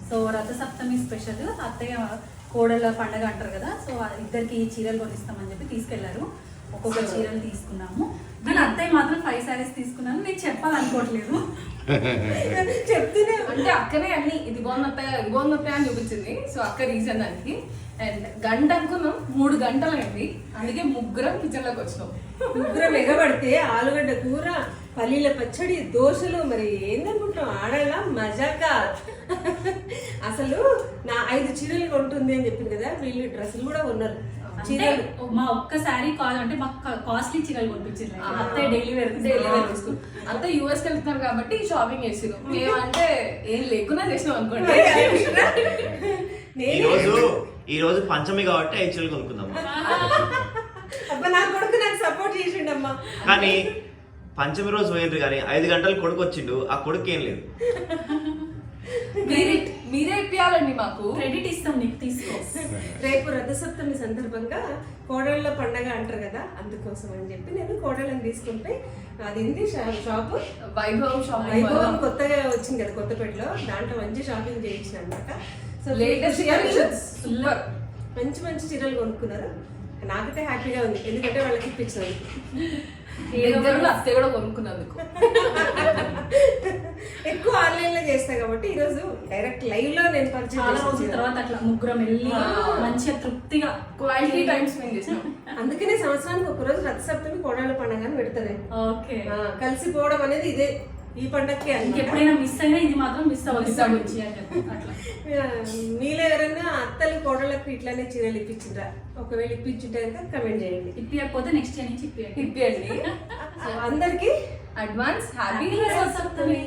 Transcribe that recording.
So Rathasaptami special అత్తయ్య కోడళ్ళ పండగ అంటారు కదా, సో ఇద్దరికి చీరలు కొనిస్తామని చెప్పి తీసుకెళ్లారు. ఒక్కొక్క చీరలు తీసుకున్నాము. కానీ అత్తయ్య మాత్రం 5 సారీస్ తీసుకున్నాను. నేను చెప్పాలనుకోవట్లేదు, చెప్తూనే అంటే అక్కనే అన్ని ఇది బాగుందత్తాయి అని చూపించింది. సో అక్క రీజన్ దానికి. అండ్ గంట అనుకున్నాం, 3 గంటలైంది. అందుకే ముగ్గురం కిచెన్ లోకి వచ్చినాం. ముగ్గురం ఎగబడితే ఆలుగడ్డ కూర, పల్లీల పచ్చడి, దోశలు, మరి ఏందనుకుంటున్నాం ఆడల మజాకా. అసలు నా 5 చీరలు కొంటుంది అని చెప్పింది కదా, వీళ్ళు డ్రెస్సులు కూడా కొన్నారు. చీరలు మా ఒక్క శారీ కాదు అంటే మాకు కాస్ట్లీ చీరలు కొనిపించింది. అత్తయ్య డైలీ వేర్ తీసుకున్నాం. అంతా యూఎస్ కి వెళ్తున్నారు కాబట్టి షాపింగ్ చేసినాం. మేమంటే ఏం లేకున్నా చేసినాం అనుకోండి. ఈ రోజు పంచమి కాబట్టి 5 చీరలు కొనుక్కుందాం. అబ్బా నా కొడుకు నాకు సపోర్ట్ చేసిండమ్మా. కానీ పంచమి రోజు పోయిండ్రు కానీ 5 గంటలు కొడుకు వచ్చిండు. ఆ కొడుకు ఏం లేదు. మీరే ఇప్పియాలండి, మాకు క్రెడిట్ ఇస్తాం, నీకు తీసుకో. రేపు రథసప్తమి సందర్భంగా కోడళ్ళ పండగ అంటారు కదా, అందుకోసం అని చెప్పి నేను కోడళ్ళని తీసుకుంటే అది షాప్ వైభవం కొత్తగా వచ్చింది కదా కొత్తపేటలో, దాంట్లో మంచి షాపింగ్ చేయించిన అనమాట. సో లేటెస్ట్ మంచి మంచి చీరలు కొనుక్కున్నారు. నాకైతే హ్యాపీగా ఉంది, ఎందుకంటే వాళ్ళకి ఇప్పించినాను. అత్తే కూడా కొనుక్కున్నందుకు. ఎక్కువ ఆన్లైన్ లో చేస్తా కాబట్టి ఈరోజు డైరెక్ట్ లైవ్ లో నేను చాలా రోజుల తర్వాత అట్లా ముగ్గురం వెళ్ళి మంచిగా తృప్తిగా క్వాలిటీ టైం స్పెండ్ చేసాం. అందుకనే సంవత్సరానికి ఒక రోజు రథసప్తమి కోడళ్ళ పండుగ అని పెడతారు. ఓకే, కలిసిపోవడం అనేది ఇదే ఈ పండగకి. ఎప్పుడైనా మిస్ అయినా ఇది మాత్రం మిస్ అవ్వదు. మీలో ఎవరైనా అత్తలు కోడళ్ళకి ఇట్లానే చీరలు ఇప్పించిండ్రా? ఒకవేళ ఇప్పించుంటే కనుక కమెంట్ చేయండి. ఇప్పియకపోతే నెక్స్ట్ ఇయర్ నుంచి ఇప్పియండి. అందరికి అడ్వాన్స్ హ్యాపీ రథసప్తమి.